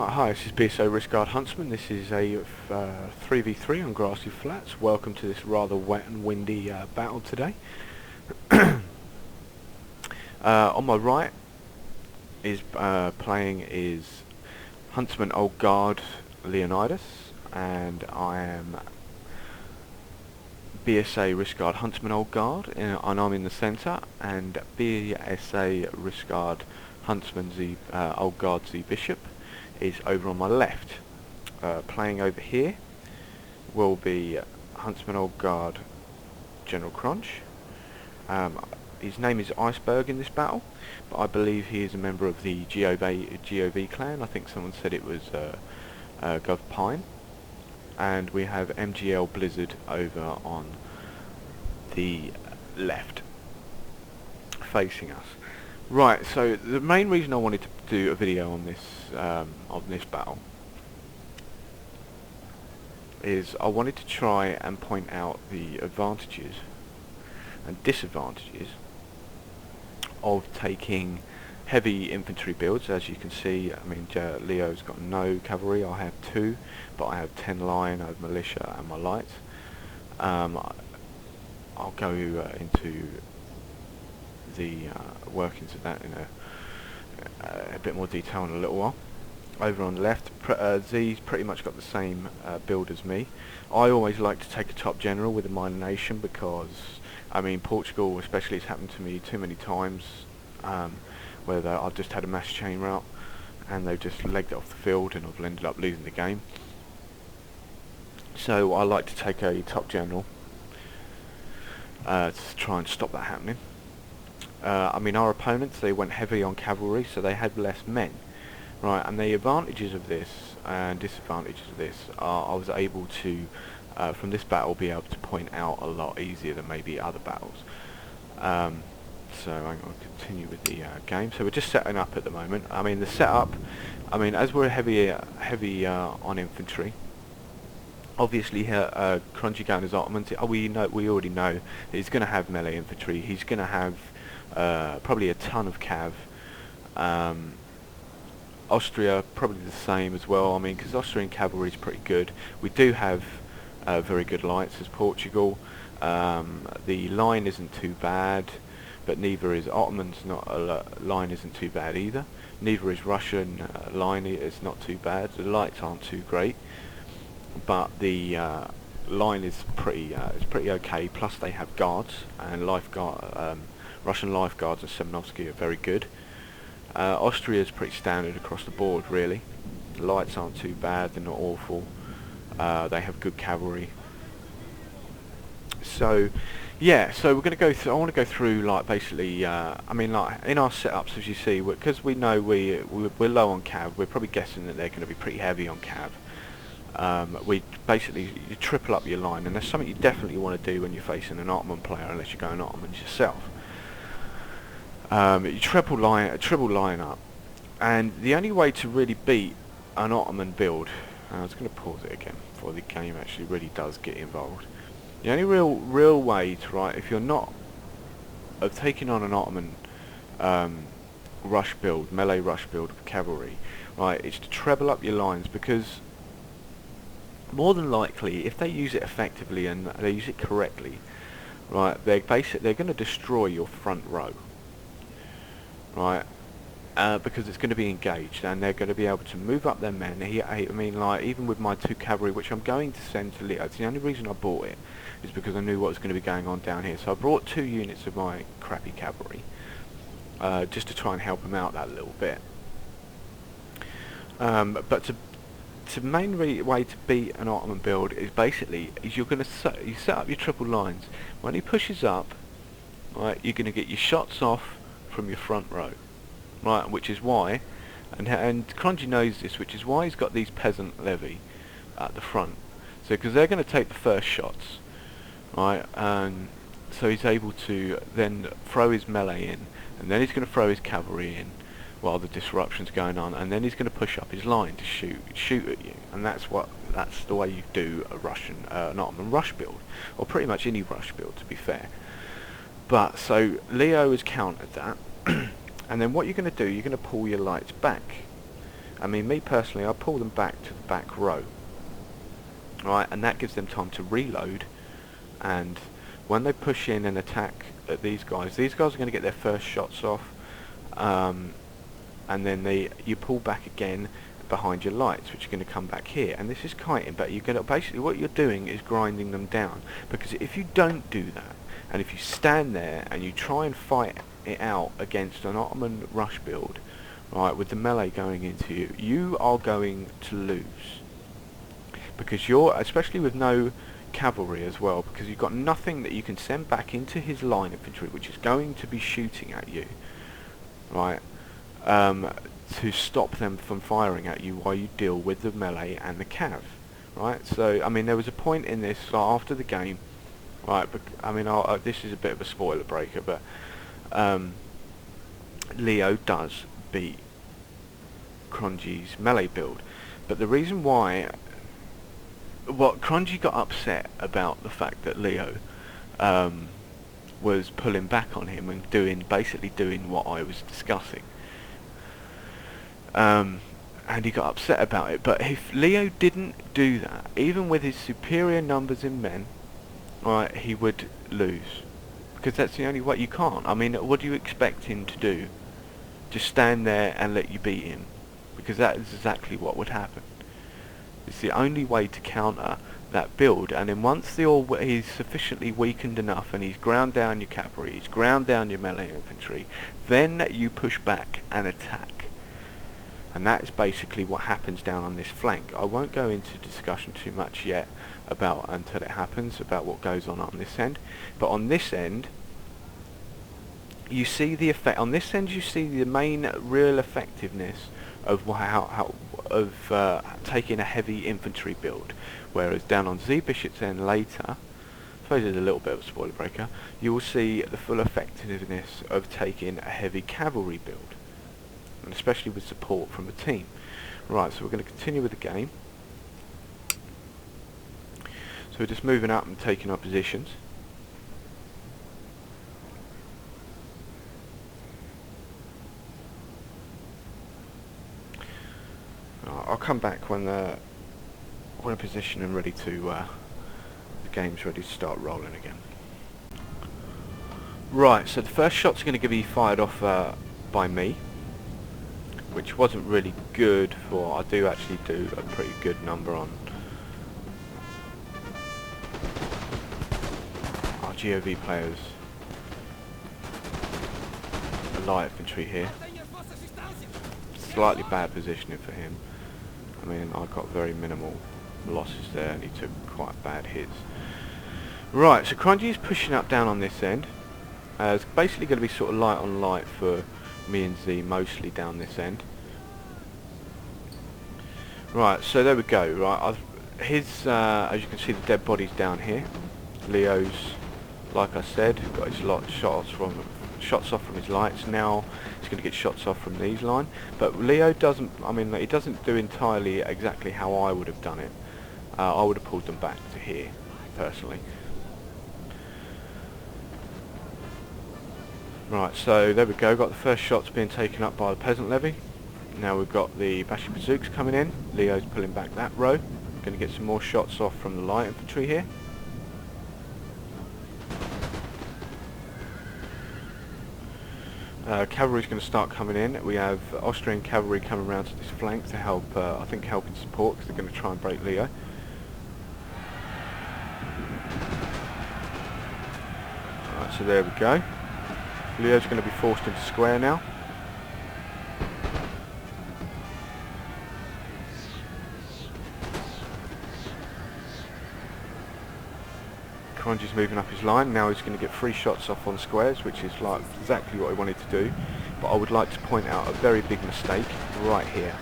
Hi, this is BSO RISQUARD Huntsman. This is a 3v3 on Grassy Flats. Welcome to this rather wet and windy battle today. On my right is playing is Huntsman Old Guard Leonidas, and I am BSA RISQUARD Huntsman Old Guard, and I'm in the centre, and BSA RISQUARD Huntsman Old Guard Z Bishop is over on my left. Playing over here will be Huntsman Old Guard General Crunch. His name is Iceberg in this battle, but I believe he is a member of the GOV clan. I think someone said it was Gov Pine. And we have MGL Blizzard over on the left, facing us. Right, so the main reason I wanted to do a video on this battle is I wanted to try and point out the advantages and disadvantages of taking heavy infantry builds. As you can see, I mean, Leo's got no cavalry, I have 2, but I have 10 line, I have militia and my lights. I'll go into the workings of that in a bit more detail in a little while. Over on the left, Z's pretty much got the same build as me. I always like to take a top general with a minor nation because, I mean, Portugal especially, it's happened to me too many times where I've just had a mass chain route and they've just legged it off the field and I've ended up losing the game. So I like to take a top general to try and stop that happening. I mean, our opponents, they went heavy on cavalry, so they had less men, right? And the advantages of this and disadvantages of this are I was able to, from this battle, be able to point out a lot easier than maybe other battles. So I'm going to continue with the game. So we're just setting up at the moment. I mean, the setup, I mean, as we're heavy on infantry, obviously here, Crunchy going as Ottomans, we already know that he's going to have melee infantry. He's going to have probably a ton of cav. Austria probably the same as well. I mean, because Austrian cavalry is pretty good. We do have very good lights as Portugal. The line isn't too bad, but neither is Ottoman's line isn't too bad either. Neither is Russian line is not too bad. The lights aren't too great, but the line is pretty okay. Plus they have guards and lifeguard. Russian lifeguards and Semenovsky are very good. Austria is pretty standard across the board, really. The lights aren't too bad, they're not awful. They have good cavalry. So, yeah, so we're going to go through, I want to go through, like, basically, I mean, like, in our setups, as you see, because we know we're low on cav, we're probably guessing that they're going to be pretty heavy on cav. We basically, you triple up your line, and that's something you definitely want to do when you're facing an Ottoman player, unless you're going Ottomans yourself. You triple line up, and the only way to really beat an Ottoman build, I was going to pause it again before the game actually really does get involved. The only real way to, right, if you're not of taking on an Ottoman rush build, melee rush build with cavalry, right, is to treble up your lines, because more than likely, if they use it effectively and they use it correctly, right, they're going to destroy your front row. Right, because it's going to be engaged, and they're going to be able to move up their men. I mean, like, even with my 2 cavalry, which I'm going to send to Leo, it's the only reason I bought it is because I knew what was going to be going on down here. So I brought 2 units of my crappy cavalry, just to try and help them out that little bit. But the main way to beat an Ottoman build is basically you're going to you set up your triple lines. When he pushes up, right, you're going to get your shots off from your front row, right, which is why, and Crunchy knows this, which is why he's got these peasant levy at the front. So because they're going to take the first shots, right, and so he's able to then throw his melee in, and then he's going to throw his cavalry in while the disruption's going on, and then he's going to push up his line to shoot at you, and that's the way you do a Russian an Ottoman rush build, or pretty much any rush build, to be fair. But so Leo has countered that, and then what you're going to do, you're going to pull your lights back, I mean, me personally, I pull them back to the back row, right, and that gives them time to reload, and when they push in and attack at these guys are going to get their first shots off, and then you pull back again behind your lights, which are going to come back here, and this is kiting, but you're going to basically, what you're doing is grinding them down, because if you don't do that, and if you stand there and you try and fight it out against an Ottoman rush build, right, with the melee going into you, you are going to lose, because you're, especially with no cavalry as well, because you've got nothing that you can send back into his line infantry, which is going to be shooting at you, right, to stop them from firing at you while you deal with the melee and the cav, right. So I mean, there was a point in this after the game, right, I mean, this is a bit of a spoiler breaker, but Leo does beat Cronji's melee build, but the reason why, Cronji got upset about the fact that Leo was pulling back on him and basically doing what I was discussing, and he got upset about it. But if Leo didn't do that, even with his superior numbers in men, right, he would lose, because that's the only way. You can't. I mean, what do you expect him to do? Just stand there and let you beat him? Because that is exactly what would happen. It's the only way to counter that build, and then once he's sufficiently weakened enough and he's ground down your cavalry, he's ground down your melee infantry, then you push back and attack. And that is basically what happens down on this flank. I won't go into discussion too much yet until it happens, about what goes on this end. But on this end, you see the effect. On this end, you see the main real effectiveness of taking a heavy infantry build. Whereas down on Z Bishop's end later, I suppose it's a little bit of a spoiler breaker, you will see the full effectiveness of taking a heavy cavalry build, and especially with support from a team. Right, so we're going to continue with the game. So we're just moving up and taking our positions. I'll come back when we're in position and ready to, the game's ready to start rolling again. Right, so the first shot's going to be fired off by me, which wasn't really good for, I do actually do a pretty good number on our GOV players. A light infantry here. Slightly bad positioning for him. I mean, I got very minimal losses there and he took quite bad hits. Right, so Cronji is pushing up down on this end. It's basically going to be sort of light on light for me and Z, mostly down this end. Right, so there we go. Right, as you can see, the dead body's down here. Leo's, like I said, got his shots off from his lights. Now he's going to get shots off from these line, but Leo doesn't, I mean, he doesn't do entirely exactly how I would have done it. I would have pulled them back to here, personally. Right, so there we go, got the first shots being taken up by the peasant levy. Now we've got the Bashi bazooks coming in. Leo's pulling back that row. Going to get some more shots off from the light infantry here. Cavalry's going to start coming in. We have Austrian cavalry coming around to this flank to help, I think, helping support, because they're going to try and break Leo. Alright, so there we go. Leo's going to be forced into square now. Cronji's moving up his line. Now he's going to get 3 shots off on squares, which is like exactly what he wanted to do. But I would like to point out a very big mistake right here.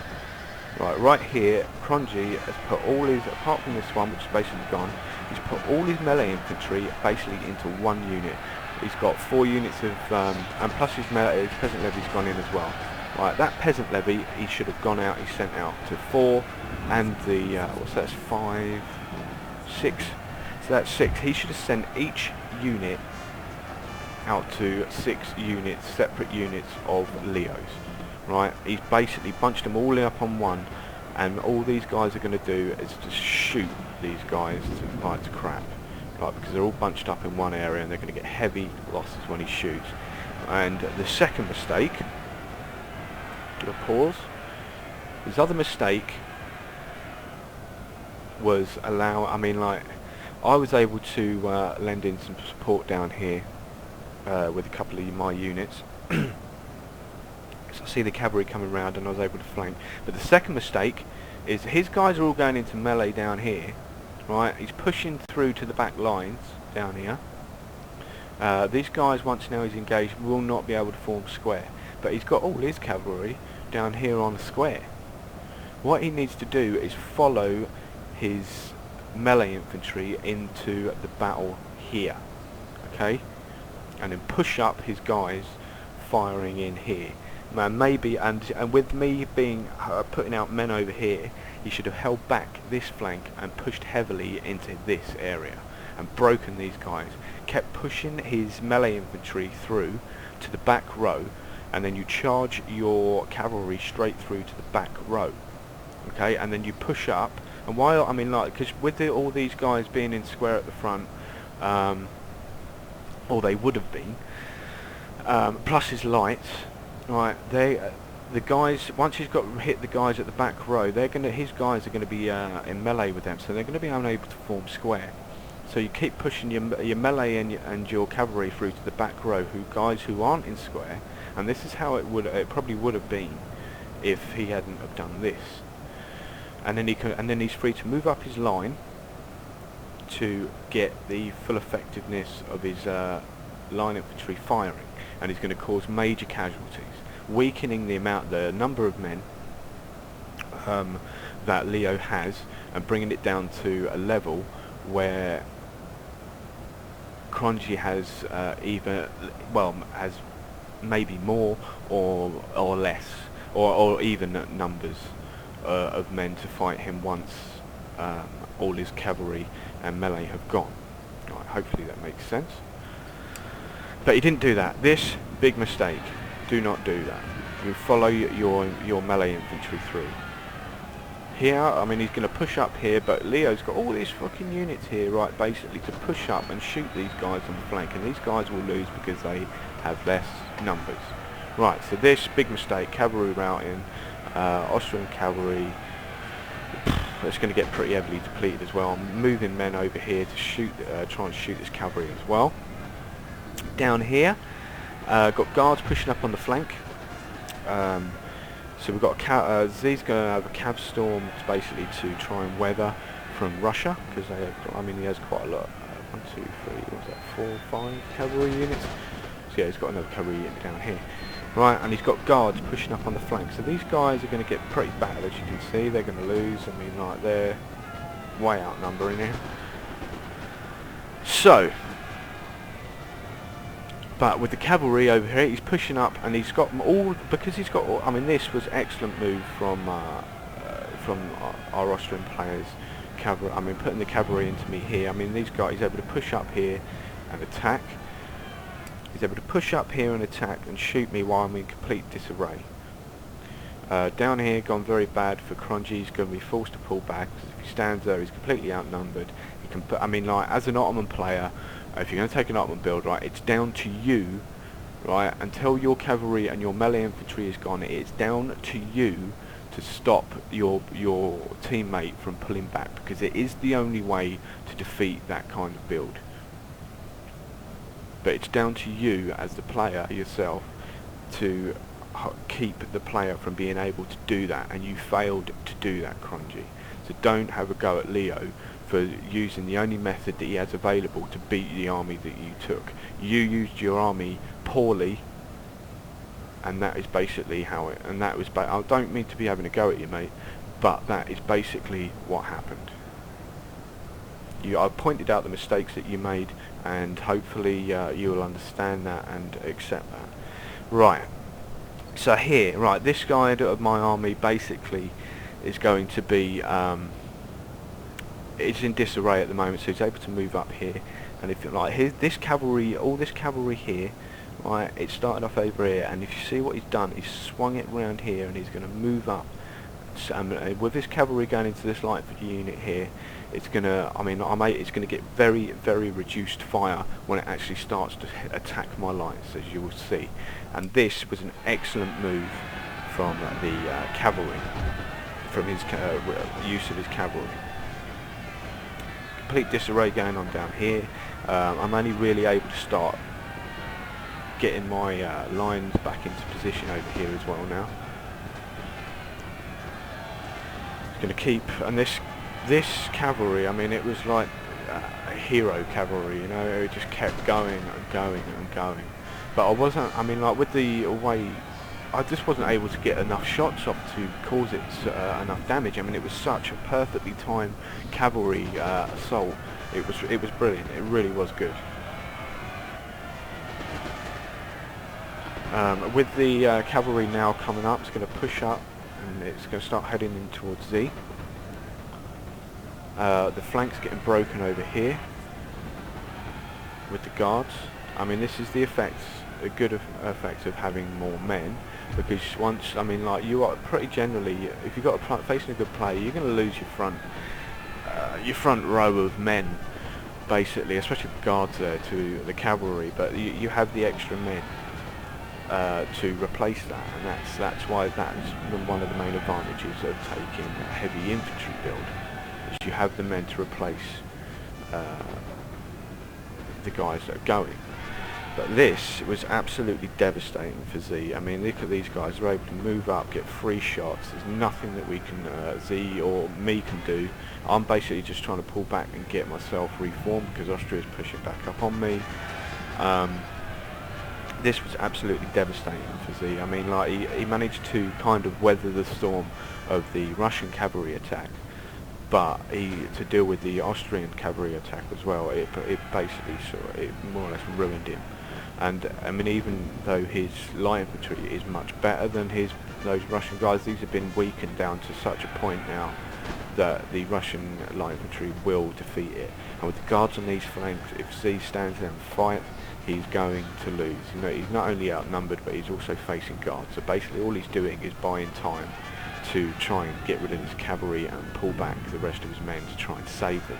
Right here, Cronji has put all his, apart from this one, which is basically gone, he's put all his melee infantry basically into one unit. He's got 4 units of, and plus his peasant levy's gone in as well. Right, that peasant levy, he should have gone out, he sent out to 4, and the, what's that, 5, 6, so that's 6. He should have sent each unit out to 6 units, separate units of Leos. right? He's basically bunched them all up on one, and all these guys are going to do is just shoot these guys to crap, right? Because they're all bunched up in one area, and they're going to get heavy losses when he shoots. And the second mistake, do a pause. His other mistake was I was able to lend in some support down here with a couple of my units. So I see the cavalry coming round and I was able to flank. But the second mistake is his guys are all going into melee down here, right? He's pushing through to the back lines down here. These guys, once now he's engaged, will not be able to form square. But he's got all his cavalry down here on the square. What he needs to do is follow his melee infantry into the battle here, okay, and then push up his guys firing in here. Maybe and with me being putting out men over here, he should have held back this flank and pushed heavily into this area and broken these guys. Kept pushing his melee infantry through to the back row, and then you charge your cavalry straight through to the back row, okay, and then you push up. And while because with all these guys being in square at the front, or they would have been, plus his lights, right? The guys, once he's got hit the guys at the back row, his guys are gonna be in melee with them, so they're gonna be unable to form square. So you keep pushing your melee and your cavalry through to the back row, guys who aren't in square, and this is how it probably would have been if he hadn't have done this. And then he's free to move up his line to get the full effectiveness of his line infantry firing, and he's going to cause major casualties, weakening the number of men that Leo has, and bringing it down to a level where Cronji has has maybe more or less or even numbers of men to fight him once all his cavalry and melee have gone. Right, hopefully that makes sense. But he didn't do that. This big mistake. Do not do that. You follow your melee infantry through. Here, he's going to push up here, but Leo's got all these fucking units here, right, basically to push up and shoot these guys on the flank, and these guys will lose because they have less numbers. Right, so this big mistake, cavalry routing, Austrian cavalry, it's going to get pretty heavily depleted as well. I'm moving men over here to shoot, try and shoot this cavalry as well. Down here, got guards pushing up on the flank. So we've got Z's going to have a cav storm basically to try and weather from Russia, because they have, he has quite a lot. 1, 2, 3, what's that? 4, 5 cavalry units. So yeah, he's got another cavalry unit down here. Right, and he's got guards pushing up on the flank. So these guys are going to get pretty battered, as you can see. They're going to lose. They're way outnumbering here. So, but with the cavalry over here, he's pushing up, and he's got them all, because he's got all, this was excellent move from our Austrian players. Cavalry, putting the cavalry into me here. These guys, he's able to push up here and attack. He's able to push up here and attack and shoot me while I'm in complete disarray. Down here, gone very bad for Cronji. He's going to be forced to pull back, because if he stands there, he's completely outnumbered. He can put, as an Ottoman player, if you're going to take an Ottoman build, right, it's down to you, right, until your cavalry and your melee infantry is gone, it's down to you to stop your teammate from pulling back, because it is the only way to defeat that kind of build. But it's down to you as the player yourself to keep the player from being able to do that, and you failed to do that, Cronji. So don't have a go at Leo for using the only method that he has available to beat the army that you took. You used your army poorly, and that is basically how it, and that was, I don't mean to be having a go at you, mate, but that is basically what happened. I pointed out the mistakes that you made, and hopefully you will understand that and accept that. Right, so here, right, this guy of my army basically is going to be, it's in disarray at the moment, so he's able to move up here, and if you like, this cavalry, all this cavalry here, Right, it started off over here, and if you see what he's done, he's swung it round here, and he's going to move up. So, with his cavalry going into this light infantry unit here, it's going to, it's going to get very, very reduced fire when it actually starts to attack my lights, as you will see. And this was an excellent move from the cavalry, from his use of his cavalry. Complete disarray going on down here. I'm only really able to start getting my lines back into position over here as well now. Going to keep, and this cavalry, I mean, it was like hero cavalry, you know, it just kept going and going and going. But I wasn't, I mean, like with the way, I just wasn't able to get enough shots off to cause it enough damage. I mean, it was such a perfectly timed cavalry assault. It was brilliant. It really was good. With the cavalry now coming up, it's going to push up and it's going to start heading in towards Z. The flank's getting broken over here with the guards. I mean, this is the effects, a good effect of having more men, because once, I mean, like, you are pretty generally, if you've got facing a good player, you're going to lose your front row of men, basically, especially the guards there to the cavalry. But you have the extra men to replace that, and that's why that's one of the main advantages of taking a heavy infantry build, is you have the men to replace the guys that are going. But this was absolutely devastating for Z. I mean, look at these guys, they're able to move up, get free shots. There's nothing that we can, Z or me can do. I'm basically just trying to pull back and get myself reformed because Austria's pushing back up on me. This was absolutely devastating for Z. I mean, like, he managed to kind of weather the storm of the Russian cavalry attack, but to deal with the Austrian cavalry attack as well, it basically it more or less ruined him. And I mean, even though his light infantry is much better than those Russian guys, these have been weakened down to such a point now that the Russian light infantry will defeat it. And with the guards on these flanks, if Z stands there and fights, he's going to lose. You know, he's not only outnumbered, but he's also facing guards. So basically all he's doing is buying time to try and get rid of his cavalry and pull back the rest of his men to try and save them.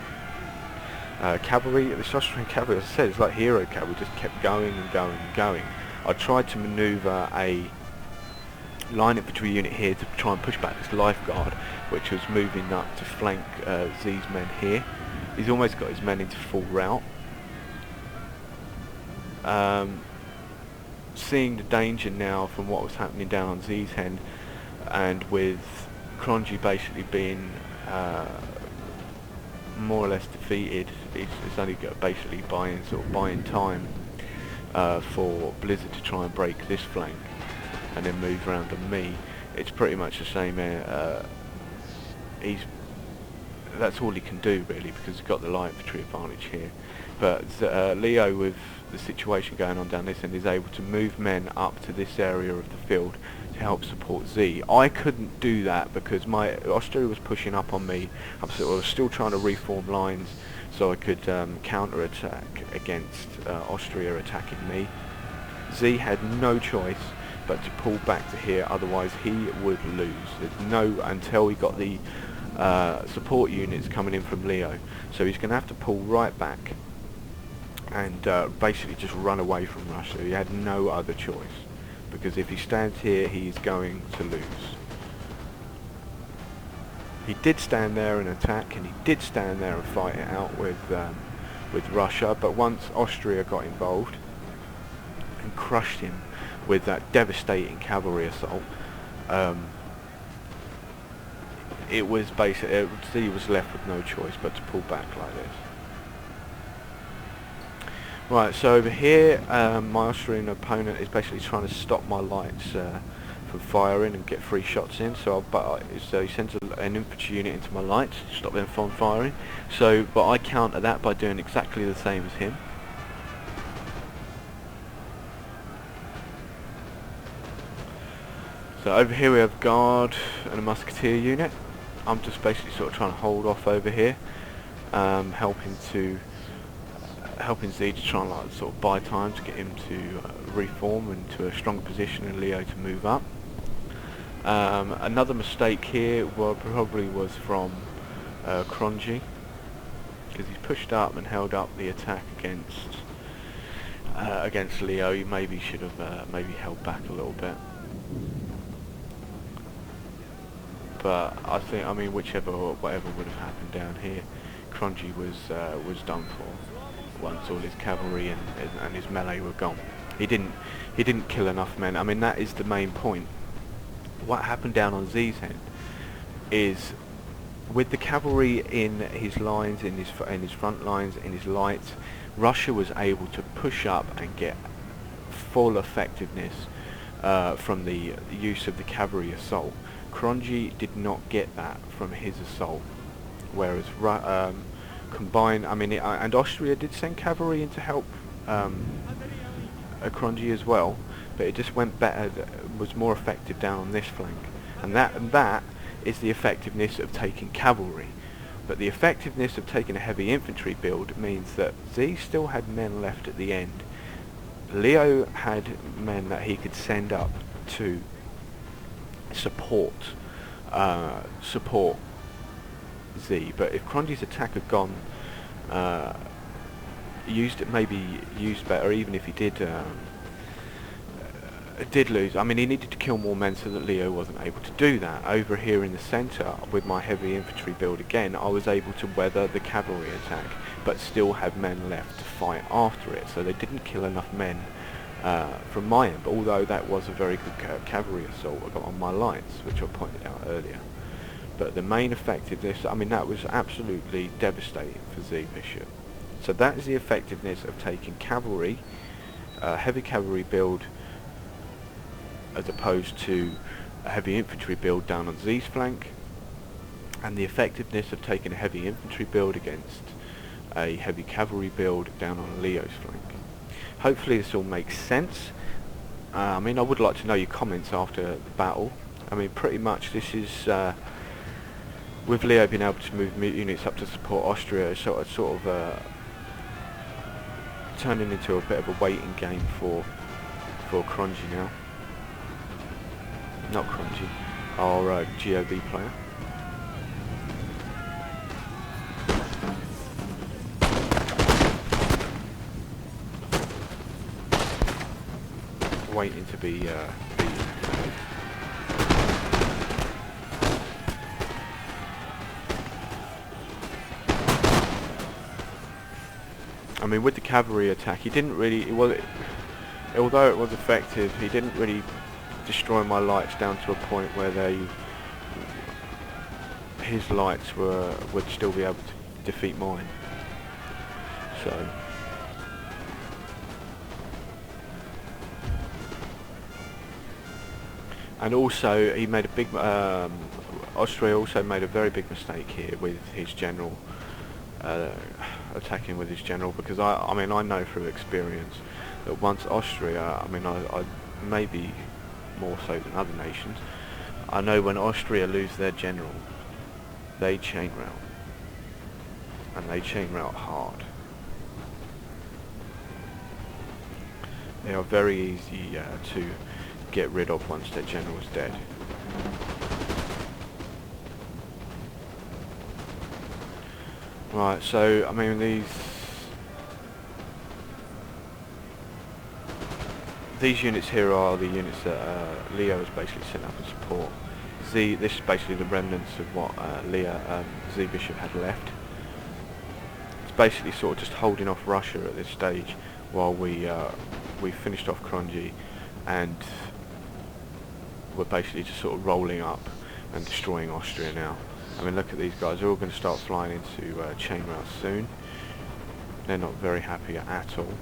Cavalry, this Austrian cavalry, as I said, it's like hero cavalry, just kept going and going and going. I tried to manoeuvre a line infantry unit here to try and push back this life guard, which was moving up to flank Z's men here. He's almost got his men into full rout. Seeing the danger now from what was happening down on Z's end, and with Cronji basically being more or less defeated, it's only got basically buying time for Blizzard to try and break this flank and then move around on me. It's pretty much the same. That's all he can do really, because he's got the light infantry advantage here. But Leo, with the situation going on down this end, is able to move men up to this area of the field to help support Z. I couldn't do that because my Austria was pushing up on me. I was still trying to reform lines so I could counter-attack against Austria attacking me. Z had no choice but to pull back to here, otherwise he would lose. Until he got the support units coming in from Leo. So he's going to have to pull right back and basically just run away from Russia. He had no other choice, because if he stands here, he's going to lose. He did stand there and attack, and he did stand there and fight it out with Russia, but once Austria got involved and crushed him with that devastating cavalry assault, it was basically, he was left with no choice but to pull back like this. Right, so over here, my Austrian opponent is basically trying to stop my lights from firing and get free shots in. So he sends an infantry unit into my lights to stop them from firing. But I counter that by doing exactly the same as him. So over here we have guard and a musketeer unit. I'm just basically sort of trying to hold off over here, helping to helping Z to try and like sort of buy time to get him to reform into a stronger position and Leo to move up. Another mistake here probably was from Cronji, because he's pushed up and held up the attack against Leo. He maybe should have maybe held back a little bit. But I think, I mean, whatever would have happened down here, Cronji was done for once all his cavalry and his melee were gone. He didn't kill enough men. I mean, that is the main point. What happened down on Z's end is, with the cavalry in his lines, in his front lines, in his lights, Russia was able to push up and get full effectiveness from the use of the cavalry assault. Cronji did not get that from his assault, whereas combined, I mean, and Austria did send cavalry in to help Cronji as well, but it just went better, was more effective down on this flank, and that is the effectiveness of taking cavalry. But the effectiveness of taking a heavy infantry build means that Z still had men left at the end. Leo had men that he could send up to support Z, but if Cronji's attack had gone maybe used better, even if he did lose, I mean, he needed to kill more men so that Leo wasn't able to do that. Over here in the centre, with my heavy infantry build again, I was able to weather the cavalry attack, but still had men left to fight after it, so they didn't kill enough men from my end, although that was a very good cavalry assault I got on my lines, which I pointed out earlier. But the main effectiveness, I mean, that was absolutely devastating for Z Bishop. So that is the effectiveness of taking cavalry, heavy cavalry build, as opposed to a heavy infantry build down on Z's flank, and the effectiveness of taking a heavy infantry build against a heavy cavalry build down on Leo's flank. Hopefully this all makes sense. I mean, I would like to know your comments after the battle. I mean, pretty much this is with Leo being able to move units up to support Austria, sort of turning into a bit of a waiting game for Cronji now. Not Cronji, our GOB player. Waiting to be beaten. I mean, with the cavalry attack, he didn't really. Although it was effective, he didn't really destroy my lights down to a point where his lights would still be able to defeat mine. So. And also, he made a big. Austria also made a very big mistake here with his general, attacking with his general, because I mean, I know through experience that once Austria, I mean, I maybe more so than other nations, I know when Austria lose their general, they chain route, and they chain route hard. They are very easy to get rid of once their general is dead. Right, so I mean, these units here are the units that Leo has basically sent up as support. This is basically the remnants of what Z Bishop had left. It's basically sort of just holding off Russia at this stage while we finished off Cronji, and we're basically just sort of rolling up and destroying Austria now. I mean, look at these guys, they're all going to start flying into chain route soon. They're not very happy at all.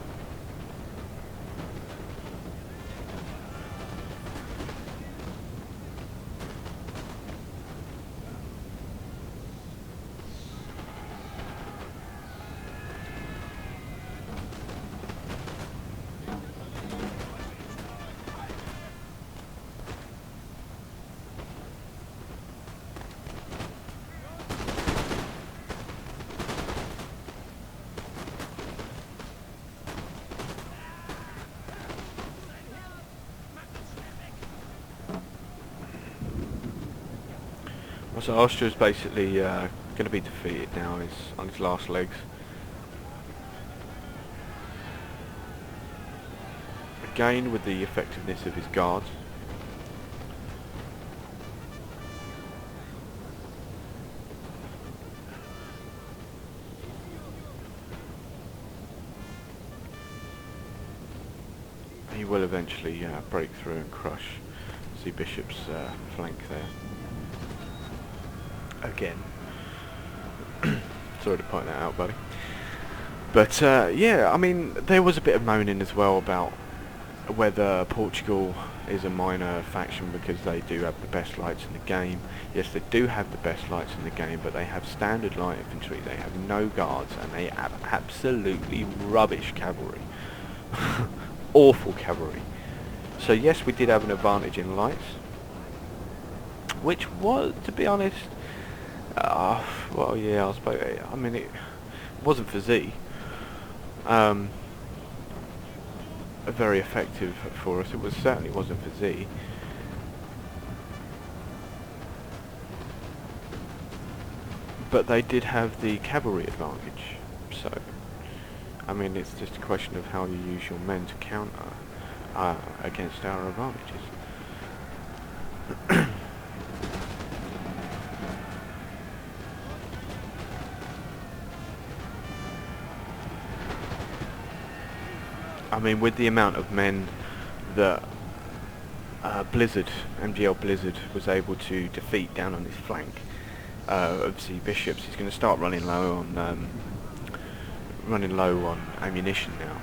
So Austria's basically going to be defeated now. He's on his last legs. Again with the effectiveness of his guards. He will eventually break through and crush. See Bishop's flank there. Again. Sorry to point that out, buddy. But yeah, I mean, there was a bit of moaning as well about whether Portugal is a minor faction because they do have the best lights in the game. Yes, they do have the best lights in the game, but they have standard light infantry, they have no guards, and they have absolutely rubbish cavalry. Awful cavalry. So yes, we did have an advantage in lights, which was, to be honest, well, yeah, I suppose, I mean, it wasn't for Z. Very effective for us. It certainly wasn't for Z. But they did have the cavalry advantage. So, I mean, it's just a question of how you use your men to counter against our advantages. I mean, with the amount of men that MGL Blizzard was able to defeat down on his flank of the Bishops, he's going to start running low on ammunition now.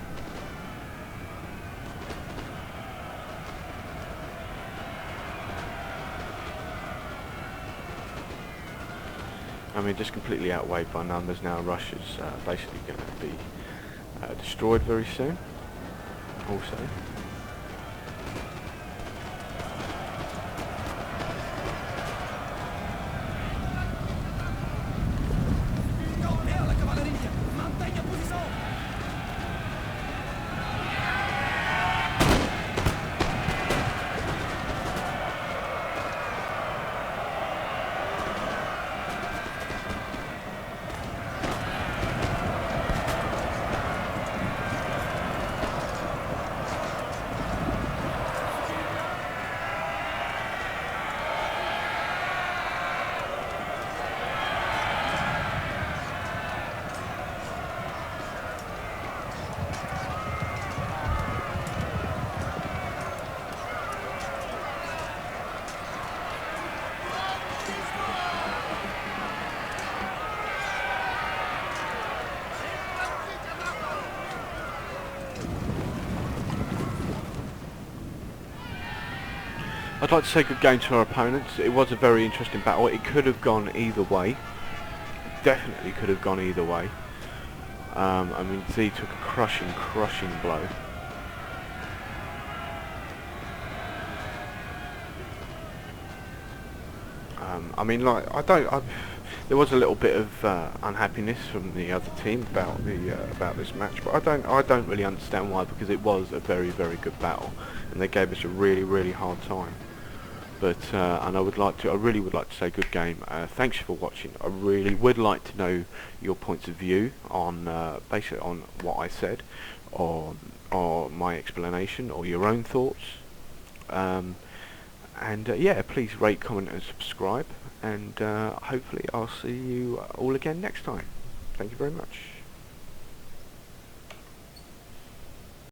I mean, just completely outweighed by numbers now. Russia's basically going to be destroyed very soon. Also, I'd like to say good game to our opponents. It was a very interesting battle. It could have gone either way. Definitely could have gone either way. I mean, Z took a crushing blow. I mean, like, there was a little bit of unhappiness from the other team about this match, but I don't really understand why, because it was a very good battle, and they gave us a really hard time. But and I really would like to say good game. Thanks for watching. I really would like to know your points of view on basically on what I said, or my explanation, or your own thoughts. And yeah, please rate, comment, and subscribe. And hopefully I'll see you all again next time. Thank you very much.